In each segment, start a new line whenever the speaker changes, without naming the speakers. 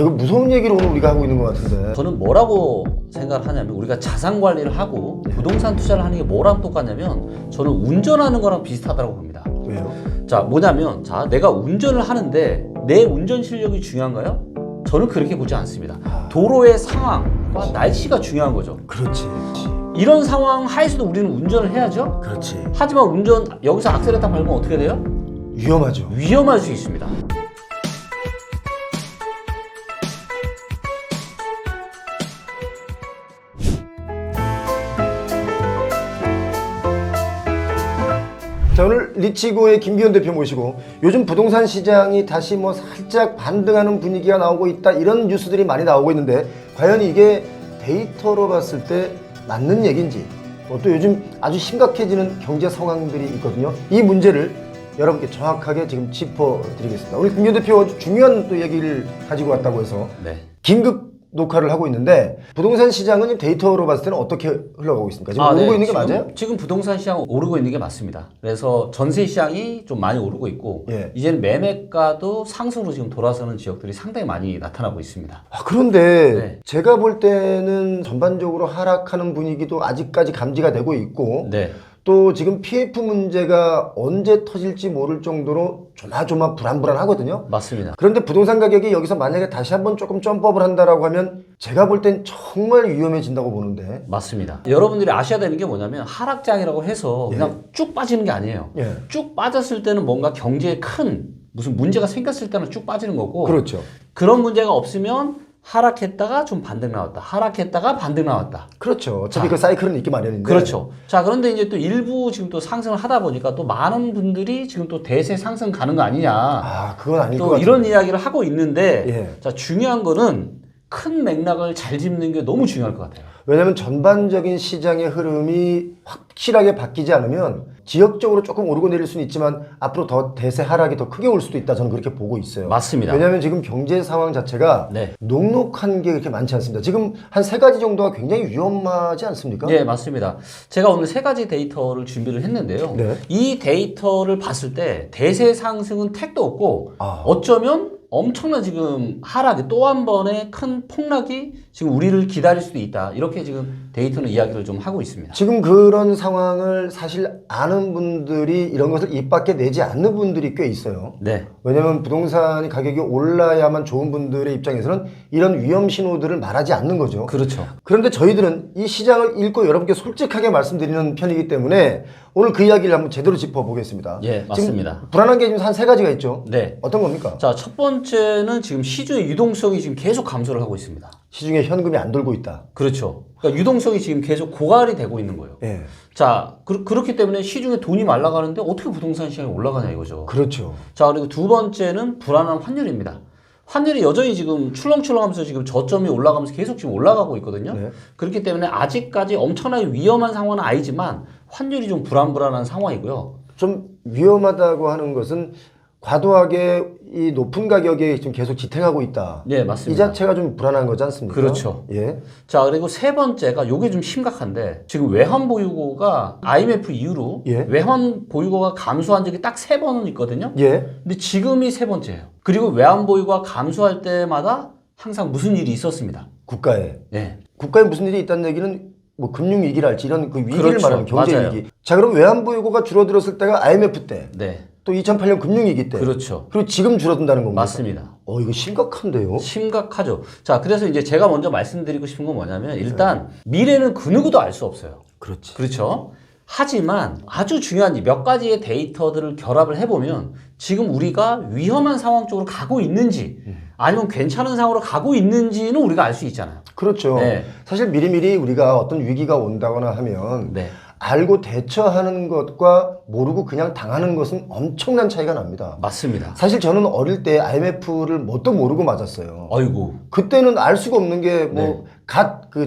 이거 무서운 얘기를 오늘 우리가 하고 있는 것 같은데.
저는 뭐라고 생각을 하냐면 우리가 자산 관리를 하고 부동산 투자를 하는 게 뭐랑 똑같냐면 저는 운전하는 거랑 비슷하다고 봅니다.
왜요?
자, 뭐냐면 자, 내가 운전을 하는데 내 운전 실력이 중요한가요? 저는 그렇게 보지 않습니다. 도로의 상황과 날씨가 중요한 거죠.
그렇지.
이런 상황 하에서도 우리는 운전을 해야죠.
그렇지.
하지만 운전 여기서 악셀을 딱 밟으면 어떻게 돼요?
위험하죠.
위험할 수 있습니다.
자, 오늘 리치고의 김기현 대표 모시고 요즘 부동산 시장이 다시 뭐 살짝 반등하는 분위기가 나오고 있다 이런 뉴스들이 많이 나오고 있는데 과연 이게 데이터로 봤을 때 맞는 얘기인지 또 요즘 아주 심각해지는 경제 상황들이 있거든요. 이 문제를 여러분께 정확하게 지금 짚어드리겠습니다. 오늘 김기현 대표 아주 중요한 또 얘기를 가지고 왔다고 해서
네.
긴급 녹화를 하고 있는데 부동산 시장은 데이터로 봤을 때는 어떻게 흘러가고 있습니까? 지금 오르고 있는 게 맞아요?
지금 부동산 시장은 오르고 있는 게 맞습니다. 그래서 전세 시장이 좀 많이 오르고 있고
예.
이제는 매매가도 상승으로 지금 돌아서는 지역들이 상당히 많이 나타나고 있습니다.
그런데
네.
제가 볼 때는 전반적으로 하락하는 분위기도 아직까지 감지가 되고 있고
네.
또 지금 PF 문제가 언제 터질지 모를 정도로 조마조마 불안불안하거든요.
맞습니다.
그런데 부동산 가격이 여기서 만약에 다시 한번 조금 점프업을 한다라고 하면 제가 볼 땐 정말 위험해진다고 보는데.
맞습니다. 여러분들이 아셔야 되는 게 뭐냐면 하락장이라고 해서 그냥 쭉 빠지는 게 아니에요.
예.
쭉 빠졌을 때는 뭔가 경제에 큰 무슨 문제가 생겼을 때는 쭉 빠지는 거고
그렇죠.
그런 문제가 없으면 하락했다가 좀 반등 나왔다. 하락했다가 반등 나왔다.
그렇죠. 어차피 그 사이클은 있기 마련인데.
그렇죠. 자, 그런데 이제 또 일부 지금 또 상승을 하다 보니까 또 많은 분들이 지금 또 대세 상승 가는 거 아니냐.
그건 아닐 것
또
같아요.
이런 이야기를 하고 있는데
예.
자, 중요한 거는 큰 맥락을 잘 짚는 게 너무 중요할 것 같아요.
왜냐하면 전반적인 시장의 흐름이 확실하게 바뀌지 않으면 지역적으로 조금 오르고 내릴 수는 있지만 앞으로 더 대세 하락이 더 크게 올 수도 있다 저는 그렇게 보고 있어요.
맞습니다.
왜냐하면 지금 경제 상황 자체가
네.
녹록한 게 그렇게 많지 않습니다. 지금 한 세 가지 정도가 굉장히 위험하지 않습니까?
네, 맞습니다. 제가 오늘 세 가지 데이터를 준비를 했는데요.
네.
이 데이터를 봤을 때 대세 상승은 택도 없고 어쩌면 엄청난 지금 하락이 또 한 번의 큰 폭락이 지금 우리를 기다릴 수도 있다. 이렇게 지금 데이터는 이야기를 좀 하고 있습니다.
지금 그런 상황을 사실 아는 분들이 이런 것을 입 밖에 내지 않는 분들이 꽤 있어요.
네.
왜냐하면 부동산 가격이 올라야만 좋은 분들의 입장에서는 이런 위험 신호들을 말하지 않는 거죠.
그렇죠.
그런데 저희들은 이 시장을 읽고 여러분께 솔직하게 말씀드리는 편이기 때문에 오늘 그 이야기를 한번 제대로 짚어보겠습니다.
예, 맞습니다.
지금 불안한 게 지금 한 세 가지가 있죠.
네.
어떤 겁니까?
자, 첫 번째는 지금 시중의 유동성이 지금 계속 감소를 하고 있습니다.
시중에 현금이 안 돌고 있다.
그렇죠. 그러니까 유동성이 지금 계속 고갈이 되고 있는 거예요.
예.
자, 그렇기 때문에 시중에 돈이 말라가는데 어떻게 부동산 시장이 올라가냐 이거죠.
그렇죠.
자, 그리고 두 번째는 불안한 환율입니다. 환율이 여전히 지금 출렁출렁하면서 지금 저점이 올라가면서 계속 지금 올라가고 있거든요.
네.
그렇기 때문에 아직까지 엄청나게 위험한 상황은 아니지만 환율이 좀 불안불안한 상황이고요.
좀 위험하다고 하는 것은 과도하게 이 높은 가격에 지금 계속 지탱하고 있다.
네,
이
맞습니다.
자체가 좀 불안한 거지 않습니까?
그렇죠.
예.
자, 그리고 세 번째가 요게 좀 심각한데 지금 외환 보유고가 IMF 이후로
예.
외환 보유고가 감소한 적이 딱 3번은 있거든요.
예.
근데 지금이 세 번째예요. 그리고 외환 보유고가 감소할 때마다 항상 무슨 일이 있었습니다.
국가에.
네.
국가에 무슨 일이 있다는 얘기는 뭐 금융위기랄지 이런 그 위기를
그렇죠.
말하는 경제위기.
맞아요.
자, 그럼 외환보유고가 줄어들었을 때가 IMF 때,
네.
또 2008년 금융위기 때.
그렇죠.
그리고 지금 줄어든다는 겁니다.
맞습니다.
이거 심각한데요?
심각하죠. 자, 그래서 이제 제가 먼저 말씀드리고 싶은 건 뭐냐면 일단 미래는 그 누구도 알 수 없어요.
그렇지.
그렇죠. 하지만 아주 중요한 몇 가지의 데이터들을 결합을 해보면 지금 우리가 위험한 상황 쪽으로 가고 있는지 아니면 괜찮은 상황으로 가고 있는지는 우리가 알 수 있잖아요.
그렇죠.
네.
사실 미리미리 우리가 어떤 위기가 온다거나 하면
네.
알고 대처하는 것과 모르고 그냥 당하는 것은 엄청난 차이가 납니다.
맞습니다.
사실 저는 어릴 때 IMF를 뭣도 모르고 맞았어요.
아이고.
그때는 알 수가 없는 게
네.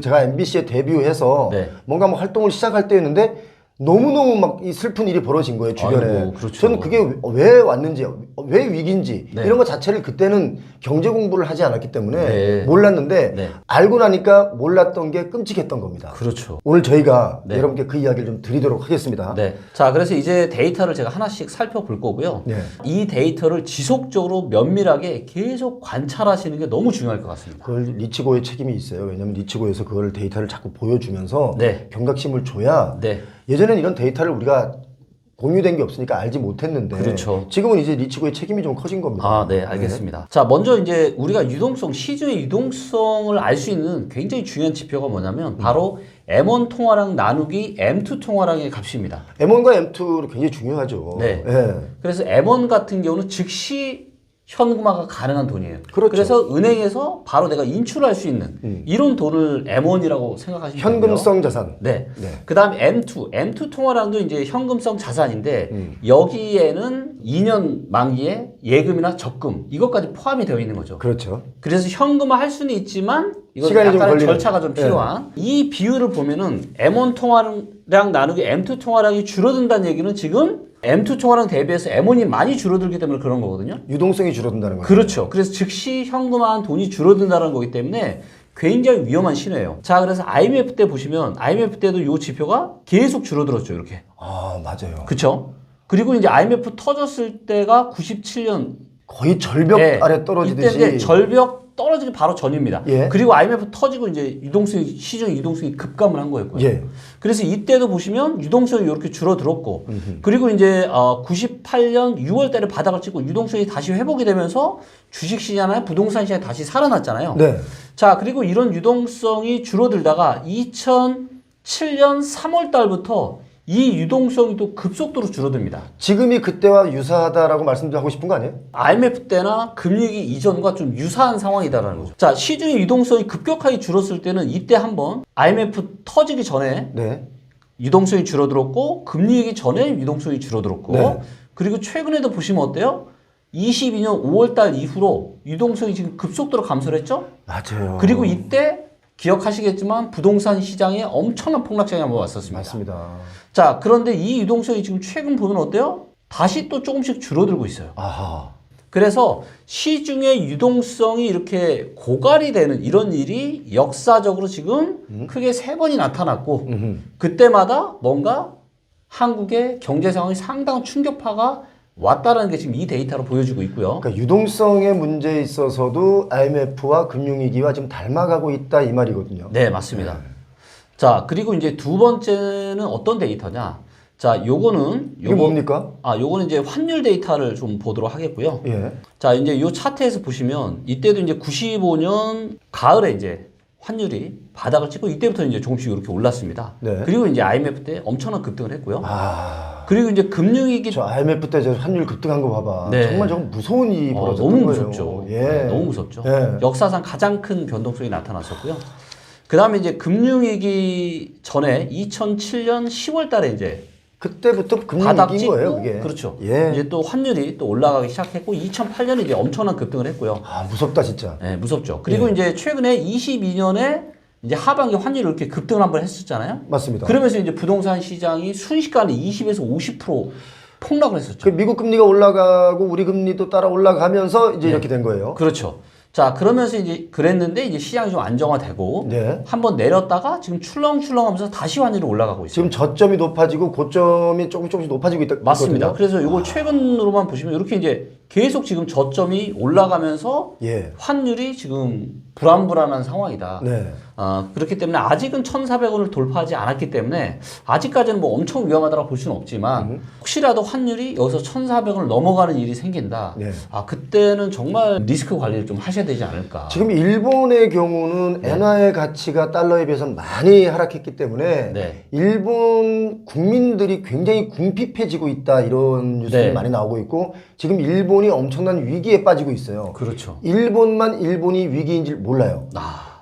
제가 MBC에 데뷔해서
네.
뭔가 뭐 활동을 시작할 때였는데 너무너무 막 이 슬픈 일이 벌어진 거예요, 주변에.
아이고, 그렇죠.
저는 그게 왜 왔는지, 왜 위기인지
네.
이런 거 자체를 그때는 경제 공부를 하지 않았기 때문에
네.
몰랐는데
네.
알고 나니까 몰랐던 게 끔찍했던 겁니다.
그렇죠.
오늘 저희가
네.
여러분께 그 이야기를 좀 드리도록 하겠습니다.
네. 자, 그래서 이제 데이터를 제가 하나씩 살펴볼 거고요.
네.
이 데이터를 지속적으로 면밀하게 계속 관찰하시는 게 너무 중요할 것 같습니다.
그걸 리치고의 책임이 있어요. 왜냐하면 리치고에서 그걸 데이터를 자꾸 보여주면서
네.
경각심을 줘야
네.
예전에는 이런 데이터를 우리가 공유된 게 없으니까 알지 못했는데
그렇죠.
지금은 이제 리치고의 책임이 좀 커진 겁니다.
아, 네, 알겠습니다. 자, 먼저 이제 우리가 유동성, 시중의 유동성을 알 수 있는 굉장히 중요한 지표가 뭐냐면 바로 M1 통화량 나누기 M2 통화량의 값입니다.
M1과 M2로 굉장히 중요하죠.
네.
예.
그래서 M1 같은 경우는 즉시 현금화가 가능한 돈이에요.
그렇죠.
그래서 은행에서 바로 내가 인출할 수 있는 이런 돈을 M1이라고 생각하시면 되고요.
현금성 자산.
네.
네.
그 다음에 M2 통화량도 이제 현금성 자산인데 여기에는 2년 만기에 예금이나 적금 이것까지 포함이 되어 있는 거죠.
그렇죠.
그래서 현금화 할 수는 있지만 이건
시간이 좀
약간의
걸리는.
절차가 좀 필요한 이 비율을 보면은 M1 통화량 나누기 M2 통화량이 줄어든다는 얘기는 지금 M2 통화량 대비해서 M1이 많이 줄어들기 때문에 그런 거거든요.
유동성이 줄어든다는 거죠.
그렇죠. 그래서 즉시 현금화한 돈이 줄어든다는 거기 때문에 굉장히 위험한 신호예요. 자, 그래서 IMF 때 보시면 IMF 때도 이 지표가 계속 줄어들었죠. 이렇게.
아, 맞아요.
그렇죠. 그리고 이제 IMF 터졌을 때가 97년
거의 절벽 아래 떨어지듯이.
이때 이제 절벽 떨어지기 바로 전입니다.
예.
그리고 IMF 터지고 이제 유동성이 시중 유동성이 급감을 한 거였고요.
예.
그래서 이때도 보시면 유동성이 이렇게 줄어들었고, 그리고 이제 98년 6월달에 바닥을 찍고 유동성이 다시 회복이 되면서 주식시장이나 부동산 시장이 다시 살아났잖아요.
네.
자, 그리고 이런 유동성이 줄어들다가 2007년 3월달부터 이 유동성이 또 급속도로 줄어듭니다.
지금이 그때와 유사하다라고 말씀하고 싶은 거 아니에요?
IMF 때나 금융위기 이전과 좀 유사한 상황이다라는 거죠. 자, 시중의 유동성이 급격하게 줄었을 때는 이때 한번 IMF 터지기 전에
네.
유동성이 줄어들었고 금리위기 전에 유동성이 줄어들었고
네.
그리고 최근에도 보시면 어때요? 22년 5월달 이후로 유동성이 지금 급속도로 감소를 했죠?
맞아요.
그리고 이때 기억하시겠지만 부동산 시장에 엄청난 폭락장이 한번 왔었습니다.
맞습니다.
자, 그런데 이 유동성이 지금 최근 보면 어때요? 다시 또 조금씩 줄어들고 있어요.
아하.
그래서 시중의 유동성이 이렇게 고갈이 되는 이런 일이 역사적으로 지금 크게 3번이 나타났고 그때마다 뭔가 한국의 경제 상황이 상당한 충격파가 왔다는 게 지금 이 데이터로 보여주고 있고요.
그러니까 유동성의 문제에 있어서도 IMF와 금융위기와 지금 닮아가고 있다 이 말이거든요.
네, 맞습니다. 자, 그리고 이제 두 번째는 어떤 데이터냐? 자, 요거는
이게 뭡니까?
요거는 이제 환율 데이터를 좀 보도록 하겠고요.
예.
자, 이제 요 차트에서 보시면 이때도 이제 95년 가을에 이제 환율이 바닥을 찍고 이때부터 이제 조금씩 이렇게 올랐습니다.
네.
그리고 이제 IMF 때 엄청난 급등을 했고요.
아.
그리고 이제 금융위기
저 IMF 때 저 환율 급등한 거 봐봐.
네.
정말 좀 무서운 일이 벌어졌던
너무
거예요.
무섭죠.
예.
네, 너무 무섭죠.
예.
역사상 가장 큰 변동성이 나타났었고요. 그 다음에 이제 금융위기 전에 2007년 10월 달에 이제
그때부터
바닥
금융위기인
찍고
거예요, 그게.
그렇죠.
예.
이제 또 환율이 또 올라가기 시작했고 2008년에 이제 엄청난 급등을 했고요.
아, 무섭다 진짜.
네, 무섭죠. 그리고 이제 최근에 22년에 이제 하반기 환율이 이렇게 급등을 한번 했었잖아요.
맞습니다.
그러면서 이제 부동산 시장이 순식간에 20에서 50% 폭락을 했었죠.
그 미국 금리가 올라가고 우리 금리도 따라 올라가면서 이제 이렇게 된 거예요.
그렇죠. 자, 그러면서 이제 그랬는데 이제 시장이 좀 안정화되고
네.
한번 내렸다가 지금 출렁출렁하면서 다시 환율이 올라가고 있어요.
지금 저점이 높아지고 고점이 조금씩 높아지고 있다.
맞습니다.
있거든요.
그래서 이걸 최근으로만 보시면 이렇게 이제 계속 지금 저점이 올라가면서
예.
환율이 지금 불안불안한 상황이다.
네.
그렇기 때문에 아직은 1,400원을 돌파하지 않았기 때문에 아직까지는 뭐 엄청 위험하다고 볼 수는 없지만 혹시라도 환율이 여기서 1,400원을 넘어가는 일이 생긴다.
네.
그때는 정말 리스크 관리를 좀 하셔야 되지 않을까.
지금 일본의 경우는 엔화의 가치가 달러에 비해서 많이 하락했기 때문에
네.
일본 국민들이 굉장히 궁핍해지고 있다 이런 뉴스들이
네.
많이 나오고 있고 지금 일본이 엄청난 위기에 빠지고 있어요.
그렇죠.
일본이 위기인지 몰라요.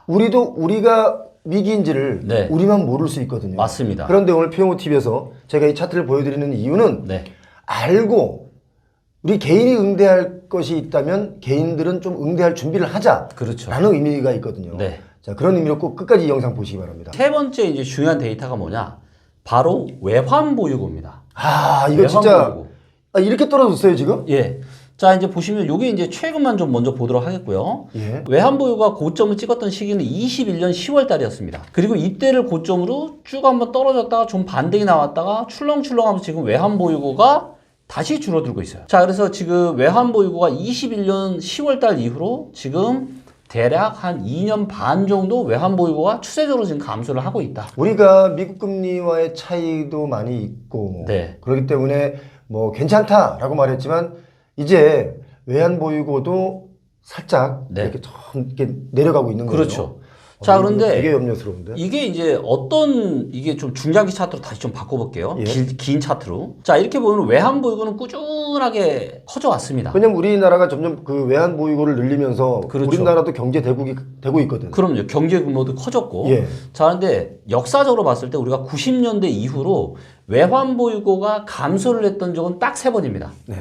우리가 위기인지를
네.
우리만 모를 수 있거든요.
맞습니다.
그런데 오늘 표모 TV에서 제가 이 차트를 보여드리는 이유는
네.
알고 우리 개인이 응대할 것이 있다면 개인들은 좀 응대할 준비를 하자라는
그렇죠.
의미가 있거든요.
네.
자, 그런 의미로 꼭 끝까지 이 영상 보시기 바랍니다.
세 번째 이제 중요한 데이터가 뭐냐? 바로 외환보유고입니다.
아, 이거 진짜
외환보유고.
이렇게 떨어졌어요, 지금?
예. 자, 이제 보시면 요게 이제 최근만 좀 먼저 보도록 하겠고요.
예.
외환보유가 고점을 찍었던 시기는 21년 10월 달이었습니다. 그리고 이때를 고점으로 쭉 한번 떨어졌다가 좀 반등이 나왔다가 출렁출렁하면서 지금 외환보유고가 다시 줄어들고 있어요. 자, 그래서 지금 외환보유고가 21년 10월 달 이후로 지금 대략 한 2년 반 정도 외환보유고가 추세적으로 지금 감소를 하고 있다.
우리가 미국 금리와의 차이도 많이 있고
네.
그렇기 때문에 뭐 괜찮다라고 말했지만 이제 외환 보유고도 살짝
네.
이렇게 좀 이렇게 내려가고 있는 거예요.
그렇죠. 자,
이거
그런데
되게 염려스러운데.
이게 이제 이게 좀 중장기 차트로 다시 좀 바꿔볼게요.
예.
긴 차트로. 자, 이렇게 보면 외환보유고는 꾸준하게 커져왔습니다.
왜냐면 우리나라가 점점 그 외환 보유고를 늘리면서
그렇죠.
우리나라도 경제 대국이 되고 있거든.
그럼요. 경제 규모도 커졌고.
예.
자, 그런데 역사적으로 봤을 때 우리가 90년대 이후로 외환보유고가 감소를 했던 적은 딱 3번입니다.
네.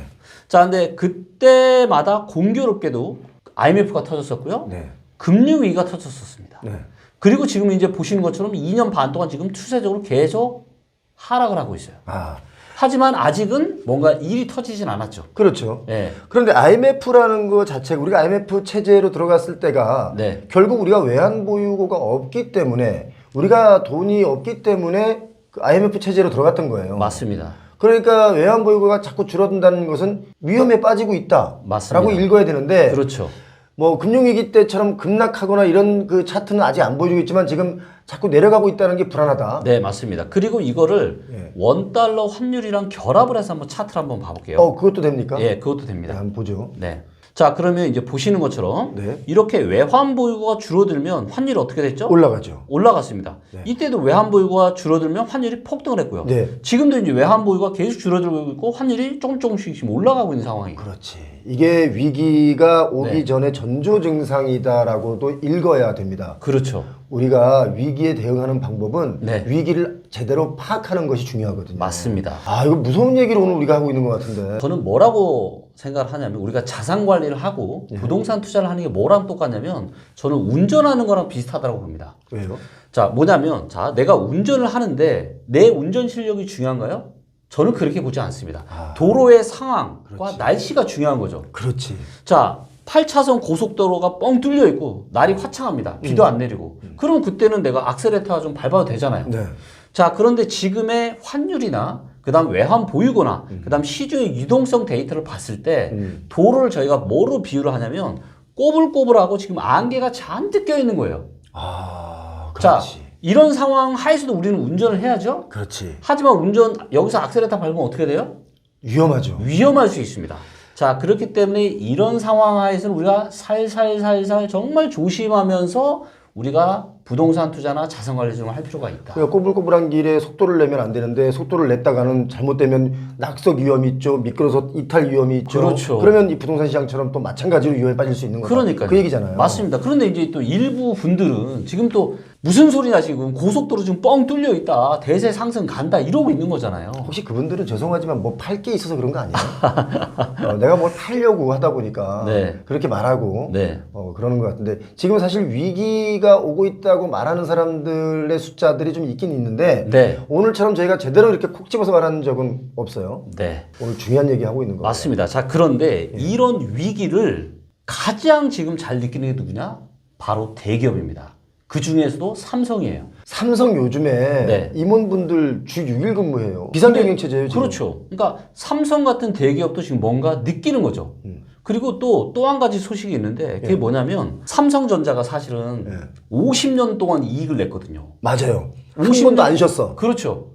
자, 근데 그때마다 공교롭게도 IMF가 터졌었고요.
네.
금융위기가 터졌었습니다.
네.
그리고 지금 이제 보시는 것처럼 2년 반 동안 지금 추세적으로 계속 하락을 하고 있어요.
아,
하지만 아직은 뭔가 일이 터지진 않았죠.
그렇죠.
예.
그런데 IMF라는 거 자체가 우리가 IMF 체제로 들어갔을 때가
네.
결국 우리가 외환 보유고가 없기 때문에 우리가 돈이 없기 때문에 그 IMF 체제로 들어갔던 거예요.
맞습니다.
그러니까 외환 보유고가 자꾸 줄어든다는 것은 위험에 빠지고 있다라고
맞습니다.
읽어야 되는데
그렇죠.
뭐 금융위기 때처럼 급락하거나 이런 그 차트는 아직 안 보여주고 있지만 지금 자꾸 내려가고 있다는 게 불안하다.
네, 맞습니다. 그리고 이거를
예.
원달러 환율이랑 결합을 해서 한번 차트를 한번 봐볼게요.
그것도 됩니까?
예, 그것도
네,
됩니다.
한번 보죠.
네. 자, 그러면 이제 보시는 것처럼
네.
이렇게 외환 보유고가 줄어들면 환율이 어떻게 됐죠?
올라가죠.
올라갔습니다.
네.
이때도 외환 보유고가 줄어들면 환율이 폭등을 했고요.
네.
지금도 이제 외환 보유고가 계속 줄어들고 있고 환율이 조금씩 지금 올라가고 있는 상황이에요.
그렇지. 이게 위기가 오기
네.
전에 전조 증상이다라고도 읽어야 됩니다.
그렇죠.
우리가 위기에 대응하는 방법은
네.
위기를 제대로 파악하는 것이 중요하거든요.
맞습니다.
아, 이거 무서운 얘기를 오늘 우리가 하고 있는 것 같은데.
저는 뭐라고 생각을 하냐면 우리가 자산 관리를 하고
예.
부동산 투자를 하는 게 뭐랑 똑같냐면 저는 운전하는 거랑 비슷하다고 봅니다.
왜요?
자, 뭐냐면 자, 내가 운전을 하는데 내 운전 실력이 중요한가요? 저는 그렇게 보지 않습니다.
아.
도로의 상황과
그렇지.
날씨가 중요한 거죠.
그렇지.
자, 8차선 고속도로가 뻥 뚫려 있고 날이 화창합니다. 비도 안 내리고. 그럼 그때는 내가 악셀레터가 좀 밟아도 되잖아요.
네.
자, 그런데 지금의 환율이나 그다음 외환 보유고나 그다음 시중의 유동성 데이터를 봤을 때 도로를 저희가 뭐로 비유를 하냐면 꼬불꼬불하고 지금 안개가 잔뜩 껴 있는 거예요.
아,
자,
그렇지.
이런 상황 하에서도 우리는 운전을 해야죠.
그렇지.
하지만 여기서 악셀레터 밟으면 어떻게 돼요?
위험하죠.
위험할 수 있습니다. 자, 그렇기 때문에 이런 상황 하에서는 우리가 살살살살 정말 조심하면서 우리가 부동산 투자나 자산 관리 좀 할 필요가 있다.
그러니까 꼬불꼬불한 길에 속도를 내면 안 되는데 속도를 냈다가는 잘못되면 낙석 위험이 있죠. 미끄러서 이탈 위험이 있죠.
그렇죠.
그러면 이 부동산 시장처럼 또 마찬가지로 위험에 빠질 수 있는 거다.
그러니까요.
그 얘기잖아요.
맞습니다. 그런데 이제 또 일부 분들은 지금 또 무슨 소리냐 지금 고속도로 지금 뻥 뚫려 있다. 대세 상승 간다. 이러고 있는 거잖아요.
혹시 그분들은 죄송하지만 뭐 팔 게 있어서 그런 거 아니에요? 내가 뭘 팔려고 하다 보니까
네.
그렇게 말하고
네.
그러는 것 같은데 지금 사실 위기가 오고 있다고 말하는 사람들의 숫자들이 좀 있긴 있는데
네.
오늘처럼 저희가 제대로 이렇게 콕 집어서 말하는 적은 없어요.
네.
오늘 중요한 얘기 하고 있는 거예요.
맞습니다. 자, 그런데 이런 위기를 가장 지금 잘 느끼는 게 누구냐? 바로 대기업입니다. 그 중에서도 삼성이에요.
삼성 요즘에
네.
임원분들 주 6일 근무해요. 비상경영 체제예요. 지금.
그렇죠. 그러니까 삼성 같은 대기업도 지금 뭔가 느끼는 거죠. 그리고 또 한 가지 소식이 있는데 그게 뭐냐면 삼성전자가 사실은 50년 동안 이익을 냈거든요.
맞아요. 한
50년
번도 안 쉬었어.
그렇죠.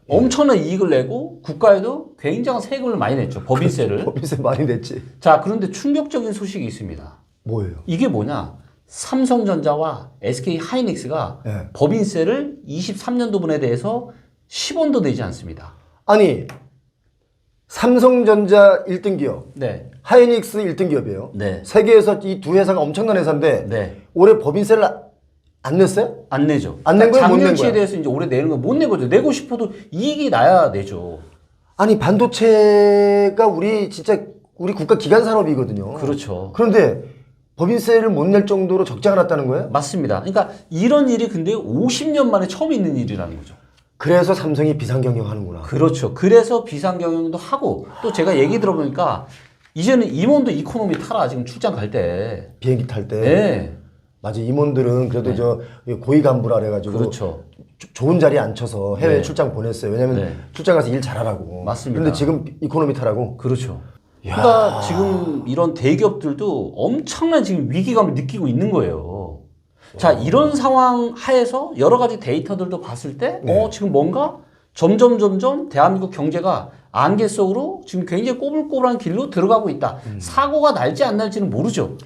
엄청난 이익을 내고 국가에도 굉장한 세금을 많이 냈죠. 법인세를.
법인세 많이 냈지.
자, 그런데 충격적인 소식이 있습니다.
뭐예요?
이게 뭐냐? 삼성전자와 SK 하이닉스가
네.
법인세를 23년도분에 대해서 10원도 내지 않습니다.
아니 삼성전자 1등 기업,
네.
하이닉스 1등 기업이에요.
네.
세계에서 이 두 회사가 엄청난 회사인데
네.
올해 법인세를 안 냈어요?
안 내죠.
안낸 거야, 못낸
작년치에
거야?
대해서 이제 올해 내는 거 못 내는 거죠. 내고 싶어도 이익이 나야 내죠.
아니 반도체가 우리 국가 기간 산업이거든요.
그렇죠.
그런데 법인세를 못 낼 정도로 적자가 났다는 거예요?
맞습니다. 그러니까 이런 일이 근데 50년 만에 처음 있는 일이라는 거죠.
그래서 삼성이 비상경영하는구나.
그렇죠. 그래서 비상경영도 하고 또 제가 얘기 들어보니까 이제는 임원도 이코노미 타라 지금 출장 갈 때.
비행기 탈 때.
네.
맞아. 임원들은 그래도 저 고위 간부라 그래가지고
그렇죠.
좋은 자리에 앉혀서 해외
네.
출장 보냈어요. 왜냐면
네.
출장 가서 일 잘하라고.
맞습니다.
근데 지금 이코노미 타라고.
그렇죠. 그러니까 지금 이런 대기업들도 엄청난 지금 위기감을 느끼고 있는 거예요. 자, 이런 상황 하에서 여러 가지 데이터들도 봤을 때, 지금 뭔가 점점 대한민국 경제가 안개 속으로 지금 굉장히 꼬불꼬불한 길로 들어가고 있다. 사고가 날지 안 날지는 모르죠.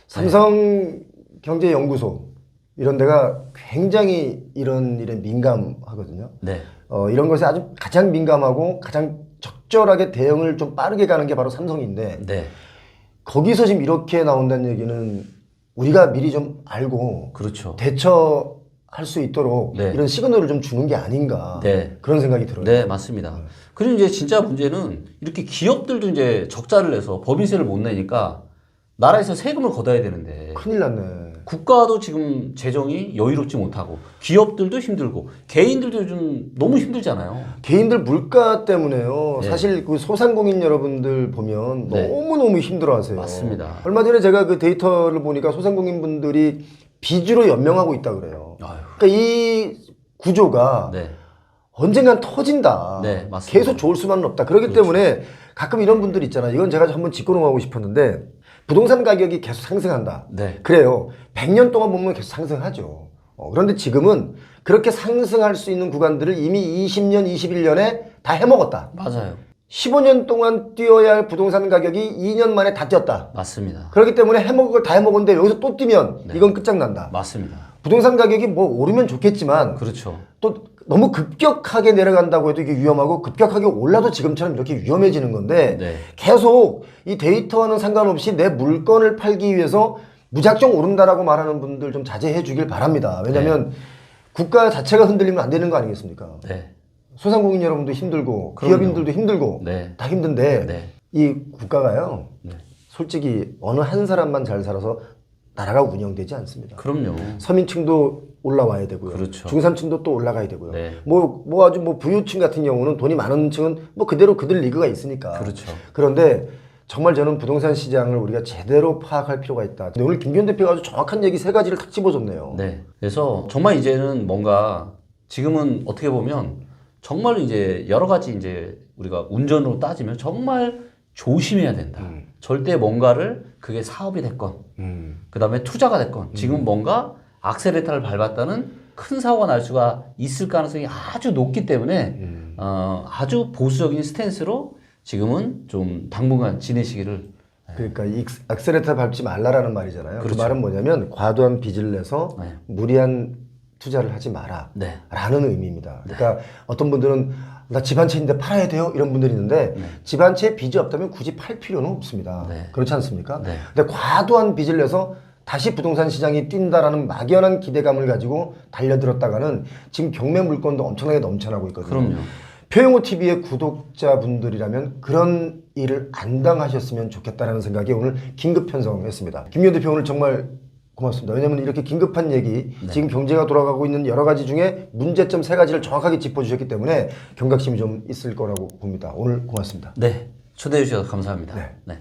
삼성경제연구소 이런 데가 굉장히 이런 일에 민감하거든요.
네.
이런 것에 아주 가장 민감하고 가장 적절하게 대응을 좀 빠르게 가는 게 바로 삼성인데
네.
거기서 지금 이렇게 나온다는 얘기는 우리가 미리 좀 알고
그렇죠.
대처할 수 있도록
네.
이런 시그널을 좀 주는 게 아닌가
네.
그런 생각이 들어요.
네, 맞습니다. 그리고 이제 진짜 문제는 이렇게 기업들도 이제 적자를 내서 법인세를 못 내니까 나라에서 세금을 걷어야 되는데
큰일 났네.
국가도 지금 재정이 여유롭지 못하고 기업들도 힘들고 개인들도 요즘 너무 힘들잖아요.
개인들 물가 때문에요.
네.
사실 그 소상공인 여러분들 보면
네.
너무너무 힘들어하세요.
맞습니다.
얼마 전에 제가 그 데이터를 보니까 소상공인 분들이 빚으로 연명하고 있다 그래요.
아유.
그러니까 이 구조가
네.
언젠간 터진다.
네, 맞습니다.
계속 좋을 수만은 없다. 그렇기 때문에 가끔 이런 분들 있잖아. 이건 제가 한번 짚고 넘어가고 싶었는데 부동산 가격이 계속 상승한다.
네.
그래요. 100년 동안 보면 계속 상승하죠. 그런데 지금은 그렇게 상승할 수 있는 구간들을 이미 20년, 21년에 다 해먹었다.
맞아요.
15년 동안 뛰어야 할 부동산 가격이 2년 만에 다 뛰었다.
맞습니다.
그렇기 때문에 해먹을 걸 다 해먹었는데 여기서 또 뛰면 이건 끝장난다.
맞습니다.
부동산 가격이 뭐 오르면 좋겠지만
그렇죠.
또 너무 급격하게 내려간다고 해도 이게 위험하고 급격하게 올라도 지금처럼 이렇게 위험해지는 건데
네.
계속 이 데이터와는 상관없이 내 물건을 팔기 위해서 무작정 오른다라고 말하는 분들 좀 자제해 주길 바랍니다. 왜냐하면 국가 자체가 흔들리면 안 되는 거 아니겠습니까?
네.
소상공인 여러분도 힘들고
그럼요.
기업인들도 힘들고
네.
다 힘든데
네.
이 국가가요
네.
솔직히 어느 한 사람만 잘 살아서 나라가 운영되지 않습니다.
그럼요.
서민층도 올라와야 되고요.
그렇죠.
중산층도 또 올라가야 되고요.
네.
뭐 아주 뭐 부유층 같은 경우는 돈이 많은 층은 뭐 그대로 그들 리그가 있으니까.
그렇죠.
그런데 정말 저는 부동산 시장을 우리가 제대로 파악할 필요가 있다. 근데 오늘 김기현 대표가 아주 정확한 얘기 세 가지를 탁 집어줬네요.
네. 그래서 정말 이제는 뭔가 지금은 어떻게 보면 정말 이제 여러 가지 이제 우리가 운전으로 따지면 정말 조심해야 된다. 절대 뭔가를 그게 사업이 됐건, 그 다음에 투자가 됐건, 지금 뭔가 악셀레터를 밟았다는 큰 사고가 날 수가 있을 가능성이 아주 높기 때문에 아주 보수적인 스탠스로 지금은 좀 당분간 지내시기를.
그러니까 이 악셀레터 밟지 말라라는 말이잖아요.
그렇죠.
그 말은 뭐냐면 과도한 빚을 내서
네.
무리한 투자를 하지 마라
네.
라는 의미입니다. 그러니까 어떤 분들은 나 집 한 채인데 팔아야 돼요? 이런 분들이 있는데
네.
집 한 채에 빚이 없다면 굳이 팔 필요는 없습니다.
네.
그렇지 않습니까?
네.
근데 과도한 빚을 내서 다시 부동산 시장이 뛴다라는 막연한 기대감을 가지고 달려들었다가는 지금 경매 물건도 엄청나게 넘쳐나고 있거든요.
그럼요.
표영호 TV의 구독자분들이라면 그런 일을 안 당하셨으면 좋겠다라는 생각에 오늘 긴급 편성했습니다. 김기현 대표 오늘 정말 고맙습니다. 왜냐하면 이렇게 긴급한 얘기, 지금 경제가 돌아가고 있는 여러 가지 중에 문제점 세 가지를 정확하게 짚어주셨기 때문에 경각심이 좀 있을 거라고 봅니다. 오늘 고맙습니다.
네. 초대해 주셔서 감사합니다.
네.
네.